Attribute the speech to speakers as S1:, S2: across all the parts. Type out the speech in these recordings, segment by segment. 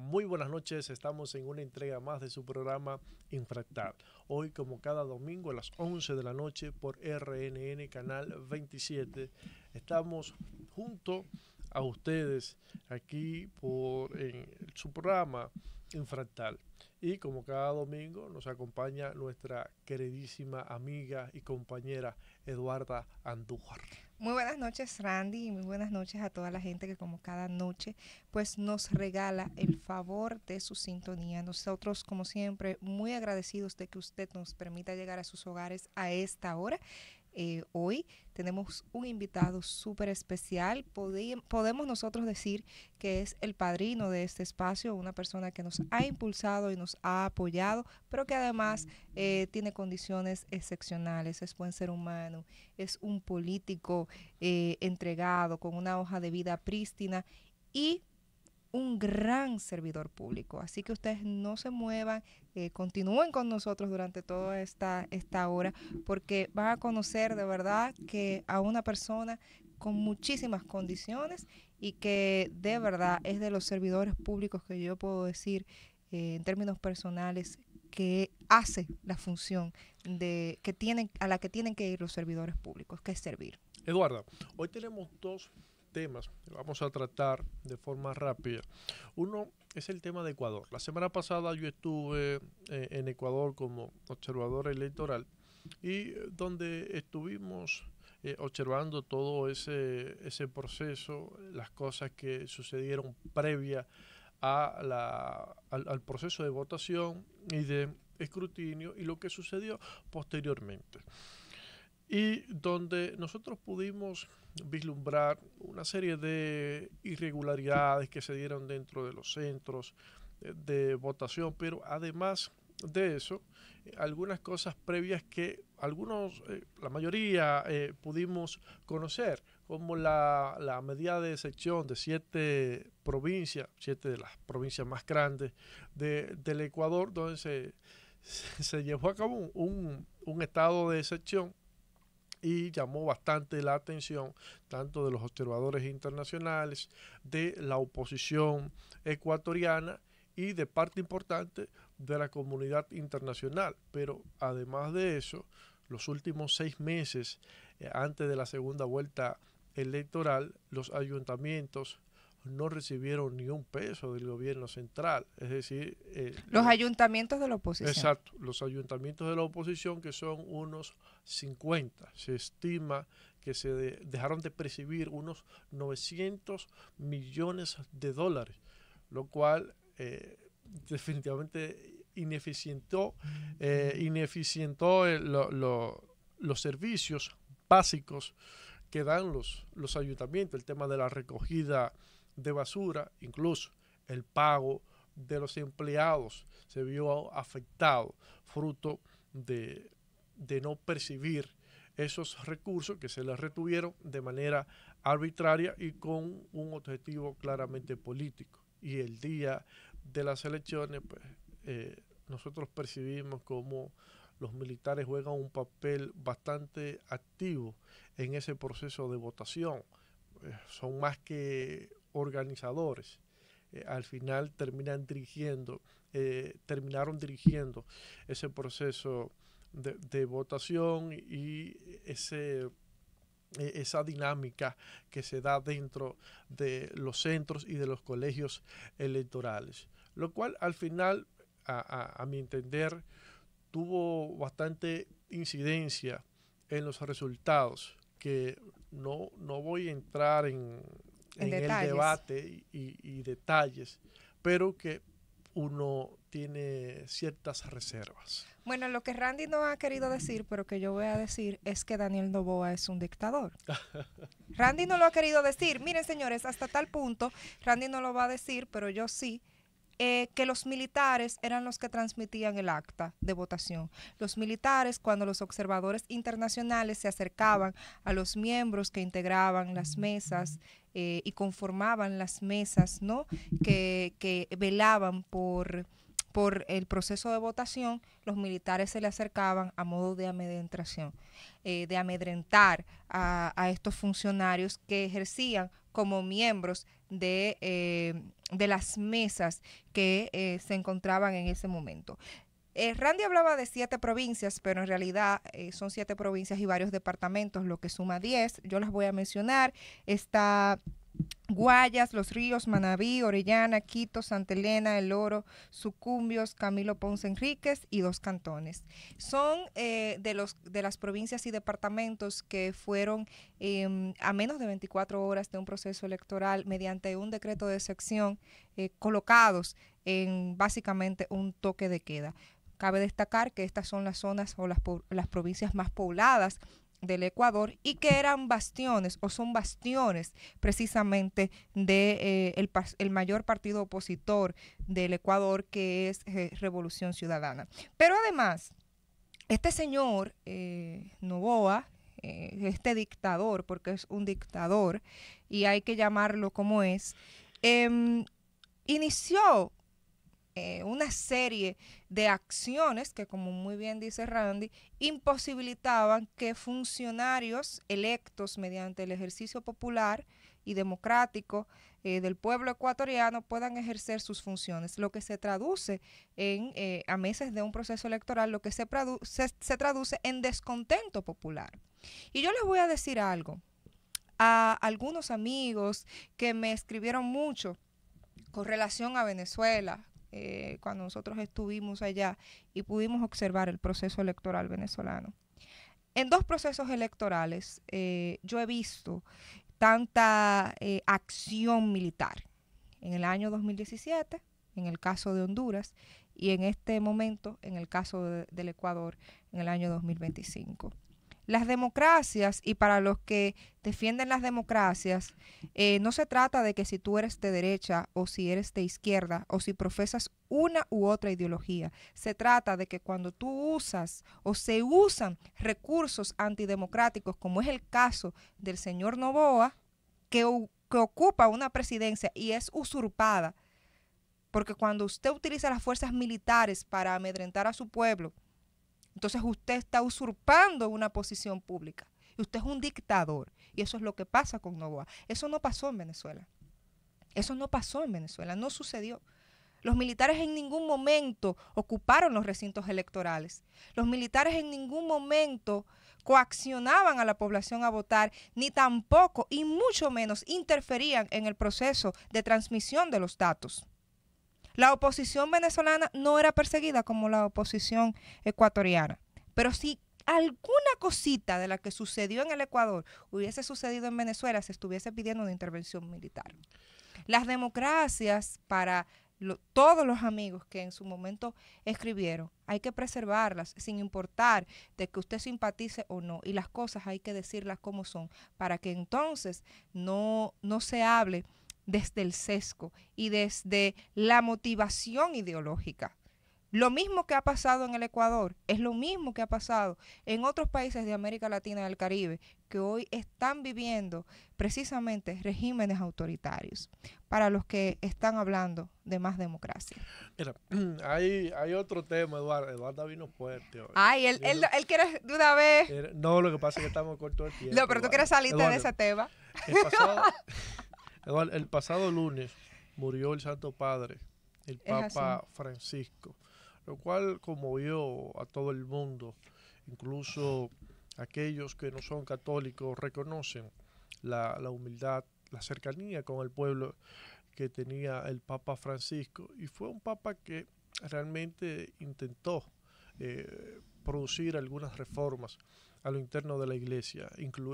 S1: muy buenas noches. Estamos en una entrega más de su programa Infractal. Hoy, como cada domingo a las 11 de la noche por RNN Canal 27, estamos junto a ustedes aquí en su programa Infractal. Y como cada domingo nos acompaña nuestra queridísima amiga y compañera Eduarda Andújar.
S2: Muy buenas noches, Randy, y muy buenas noches a toda la gente que como cada noche pues nos regala el favor de su sintonía. Nosotros, como siempre, muy agradecidos de que usted nos permita llegar a sus hogares a esta hora. Hoy tenemos un invitado súper especial. Podemos nosotros decir que es el padrino de este espacio, una persona que nos ha impulsado y nos ha apoyado, pero que además tiene condiciones excepcionales, es buen ser humano, es un político entregado, con una hoja de vida prístina y un gran servidor público. Así que ustedes no se muevan, continúen con nosotros durante toda esta hora, porque van a conocer de verdad que a una persona con muchísimas condiciones y que de verdad es de los servidores públicos que yo puedo decir en términos personales que hace la función a la que tienen que ir los servidores públicos, que es servir.
S1: Eduardo, hoy tenemos dos temas que vamos a tratar de forma rápida. Uno es el tema de Ecuador. La semana pasada yo estuve en Ecuador como observador electoral y donde estuvimos observando todo ese proceso, las cosas que sucedieron previa al proceso de votación y de escrutinio y lo que sucedió posteriormente. Y donde nosotros pudimos vislumbrar una serie de irregularidades que se dieron dentro de los centros de votación, pero además de eso, algunas cosas previas que la mayoría pudimos conocer, como la medida de excepción de 7 provincias, 7 de las provincias más grandes del Ecuador, donde se llevó a cabo un estado de excepción y llamó bastante la atención tanto de los observadores internacionales, de la oposición ecuatoriana y de parte importante de la comunidad internacional. Pero además de eso, los últimos 6 meses antes de la segunda vuelta electoral, los ayuntamientos no recibieron ni un peso del gobierno central. Es decir,
S2: Los ayuntamientos de la oposición.
S1: exacto, los ayuntamientos de la oposición, que son unos 50, se estima que dejaron de percibir unos 900 millones de dólares, lo cual definitivamente ineficientó los servicios básicos que dan los ayuntamientos, el tema de la recogida de basura, incluso el pago de los empleados se vio afectado, fruto de no percibir esos recursos que se les retuvieron de manera arbitraria y con un objetivo claramente político. Y el día de las elecciones, pues, nosotros percibimos como los militares juegan un papel bastante activo en ese proceso de votación. Son más que organizadores. Al final terminaron dirigiendo ese proceso de votación y esa dinámica que se da dentro de los centros y de los colegios electorales, lo cual al final, a mi entender, tuvo bastante incidencia en los resultados, que no voy a entrar en el debate y detalles, pero que uno tiene ciertas reservas.
S2: Bueno, lo que Randy no ha querido decir, pero que yo voy a decir, es que Daniel Noboa es un dictador. Randy no lo ha querido decir. Miren, señores, hasta tal punto, Randy no lo va a decir, pero yo sí. Que los militares eran los que transmitían el acta de votación. Los militares, cuando los observadores internacionales se acercaban a los miembros que integraban las mesas y conformaban las mesas, ¿no? Que velaban por el proceso de votación, los militares se le acercaban a modo de amedrentación, de amedrentar a estos funcionarios que ejercían como miembros de las mesas que se encontraban en ese momento. Randy hablaba de 7 provincias, pero en realidad son 7 provincias y varios departamentos, lo que suma 10. Yo las voy a mencionar. Está Guayas, Los Ríos, Manabí, Orellana, Quito, Santa Elena, El Oro, Sucumbios, Camilo Ponce Enríquez y 2 cantones. Son de las provincias y departamentos que fueron a menos de 24 horas de un proceso electoral mediante un decreto de sección colocados en básicamente un toque de queda. Cabe destacar que estas son las zonas o las provincias más pobladas del Ecuador y que eran bastiones o son bastiones precisamente de el mayor partido opositor del Ecuador, que es Revolución Ciudadana. Pero además, este señor Noboa, este dictador, porque es un dictador y hay que llamarlo como es, inició una serie de acciones que, como muy bien dice Randy, imposibilitaban que funcionarios electos mediante el ejercicio popular y democrático del pueblo ecuatoriano puedan ejercer sus funciones, lo que se traduce a meses de un proceso electoral, lo que se traduce en descontento popular. Y yo les voy a decir algo a algunos amigos que me escribieron mucho con relación a Venezuela, cuando nosotros estuvimos allá y pudimos observar el proceso electoral venezolano. En 2 procesos electorales yo he visto tanta acción militar. En el año 2017, en el caso de Honduras, y en este momento, en el caso del Ecuador, en el año 2025. Las democracias, y para los que defienden las democracias, no se trata de que si tú eres de derecha o si eres de izquierda o si profesas una u otra ideología. Se trata de que cuando tú usas o se usan recursos antidemocráticos, como es el caso del señor Noboa, que ocupa una presidencia y es usurpada, porque cuando usted utiliza las fuerzas militares para amedrentar a su pueblo, entonces usted está usurpando una posición pública. Y usted es un dictador. Y eso es lo que pasa con Noboa. Eso no pasó en Venezuela. Eso no pasó en Venezuela. No sucedió. Los militares en ningún momento ocuparon los recintos electorales. Los militares en ningún momento coaccionaban a la población a votar, ni tampoco, y mucho menos, interferían en el proceso de transmisión de los datos. La oposición venezolana no era perseguida como la oposición ecuatoriana, pero si alguna cosita de la que sucedió en el Ecuador hubiese sucedido en Venezuela, se estuviese pidiendo una intervención militar. Las democracias, para todos los amigos que en su momento escribieron, hay que preservarlas sin importar de que usted simpatice o no, y las cosas hay que decirlas como son, para que entonces no se hable desde el sesgo y desde la motivación ideológica. Lo mismo que ha pasado en el Ecuador es lo mismo que ha pasado en otros países de América Latina y del Caribe, que hoy están viviendo precisamente regímenes autoritarios, para los que están hablando de más democracia.
S1: Mira, hay otro tema, Eduardo. Eduardo vino fuerte hoy.
S2: Ay, él quiere de una vez.
S1: No, lo que pasa es que estamos cortos de tiempo.
S2: No, pero tú quieres salirte de ese tema.
S1: El pasado lunes murió el Santo Padre, el Papa Francisco, lo cual conmovió a todo el mundo, incluso aquellos que no son católicos reconocen la humildad, la cercanía con el pueblo que tenía el Papa Francisco, y fue un papa que realmente intentó producir algunas reformas a lo interno de la iglesia,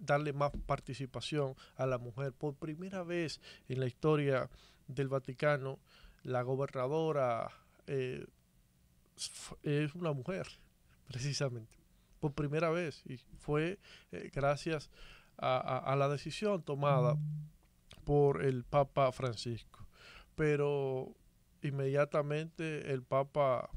S1: darle más participación a la mujer. Por primera vez en la historia del Vaticano, la gobernadora es una mujer, precisamente, por primera vez, y fue gracias a la decisión tomada por el Papa Francisco. Pero inmediatamente el Papa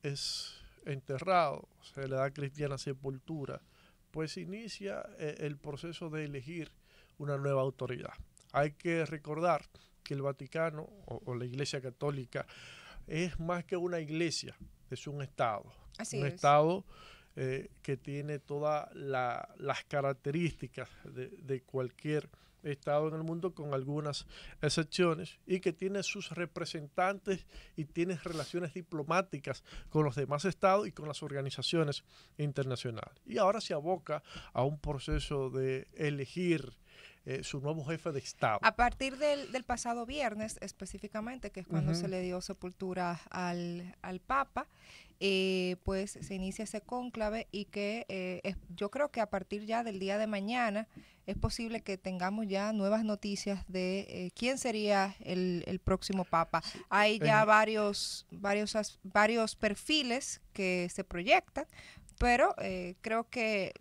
S1: es enterrado, se le da cristiana sepultura, pues inicia el proceso de elegir una nueva autoridad. Hay que recordar que el Vaticano o la Iglesia Católica es más que una iglesia, es un Estado.
S2: Así
S1: un
S2: es.
S1: Estado que tiene todas las características de cualquier estado en el mundo con algunas excepciones y que tiene sus representantes y tiene relaciones diplomáticas con los demás estados y con las organizaciones internacionales. Y ahora se aboca a un proceso de elegir su nuevo jefe de Estado.
S2: A partir del pasado viernes específicamente, que es cuando se le dio sepultura al Papa, pues se inicia ese cónclave y que yo creo que a partir ya del día de mañana es posible que tengamos ya nuevas noticias de quién sería el próximo Papa. Sí. Hay ya varios perfiles que se proyectan, pero creo que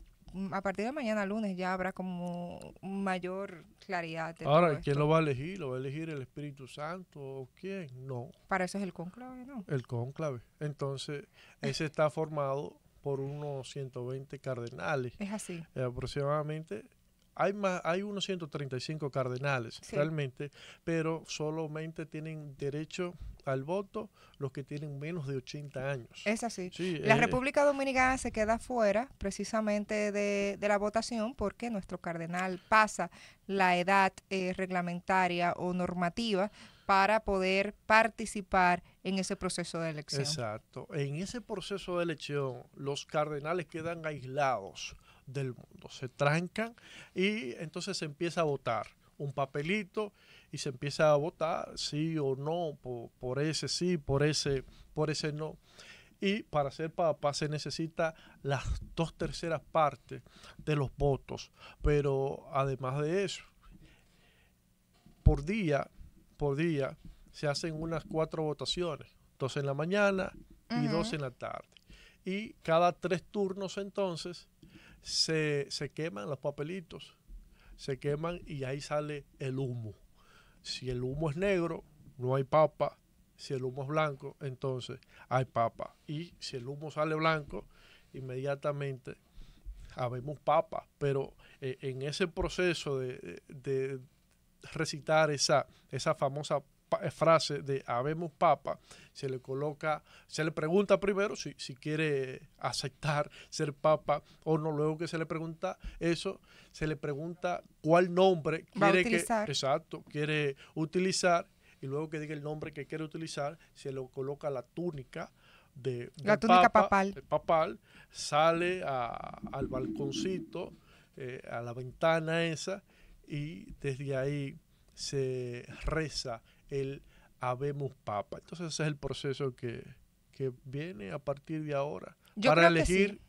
S2: a partir de mañana lunes ya habrá como mayor claridad.
S1: Ahora, ¿quién lo va a elegir? ¿Lo va a elegir el Espíritu Santo o quién? No.
S2: Para eso es el cónclave, ¿no?
S1: El cónclave. Entonces, ese está formado por unos 120 cardenales.
S2: Es así.
S1: Aproximadamente. Hay unos 135 cardenales, sí, realmente, pero solamente tienen derecho al voto los que tienen menos de 80 años.
S2: Es así. Sí, la República Dominicana se queda fuera precisamente de la votación porque nuestro cardenal pasa la edad reglamentaria o normativa para poder participar en ese proceso de elección.
S1: Exacto. En ese proceso de elección, los cardenales quedan aislados del mundo, se trancan y entonces se empieza a votar un papelito y se empieza a votar sí o no, por ese sí, por ese no. Y para ser papa se necesita las 2/3 partes de los votos, pero además de eso, por día se hacen unas 4 votaciones, 2 en la mañana y 2 en la tarde. Y cada 3 turnos entonces se queman los papelitos, se queman y ahí sale el humo. Si el humo es negro, no hay papa. Si el humo es blanco, entonces hay papa. Y si el humo sale blanco, inmediatamente habemos papa. Pero en ese proceso de recitar esa famosa frase de habemos papa, se le pregunta primero si quiere aceptar ser papa o no. Luego que se le pregunta eso, se le pregunta cuál nombre quiere utilizar, y luego que diga el nombre que quiere utilizar, se le coloca la túnica
S2: la túnica
S1: papal, sale al balconcito, a la ventana esa, y desde ahí se reza el habemos papa. Entonces ese es el proceso que viene a partir de ahora para elegir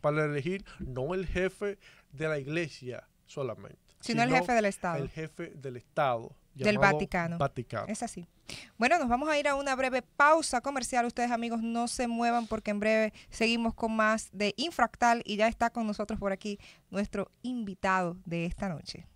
S1: no el jefe de la iglesia solamente,
S2: sino el jefe del Estado.
S1: El jefe del Estado.
S2: Del Vaticano. Es así. Bueno, nos vamos a ir a una breve pausa comercial. Ustedes, amigos, no se muevan porque en breve seguimos con más de Infractal y ya está con nosotros por aquí nuestro invitado de esta noche.